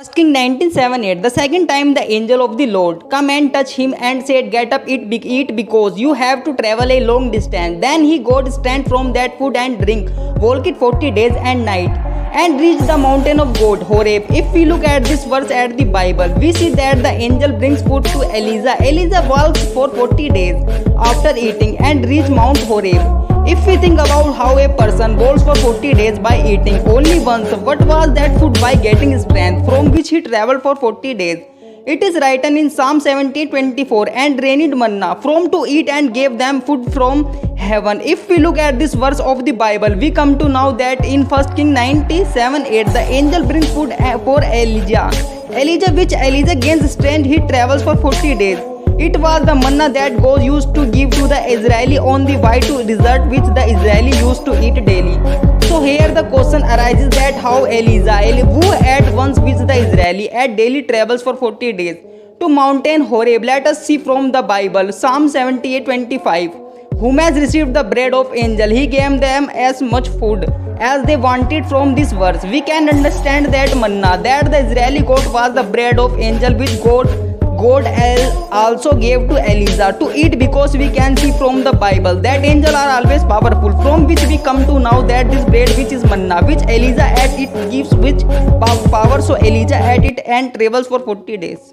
1 King 19:7-8. The second time the angel of the Lord come and touch him and said, "Get up, eat because you have to travel a long distance." Then he got stand from that food and drink, walk it 40 days and night, and reached the mountain of God, Horeb. If we look at this verse at the Bible, we see that the angel brings food to Elijah. Elijah walks for 40 days after eating and reach Mount Horeb. If we think about how a person walks for 40 days by eating only once, what was that food by getting strength from which he traveled for 40 days? It is written in Psalm 17:24, and rained manna from to eat and gave them food from heaven. If we look at this verse of the Bible, we come to know that in 1 King 97:8, the angel brings food for Elijah. Which Elijah gains strength, he travels for 40 days. It was the manna that God used to give to the Israeli on the way to desert, which the Israeli used to eat daily. So here the question arises that how Elijah, who at once with the Israeli at daily travels for 40 days to mountain Horeb. Let us see from the Bible, Psalm 78:25. Whom has received the bread of angel, he gave them as much food as they wanted. From this verse, we can understand that manna that the Israeli got was the bread of angel, which God also gave to Elijah to eat, because we can see from the Bible that angels are always powerful, from which we come to know that this bread which is manna, which Elijah ate, it gives which power, so Elijah ate it and travels for 40 days.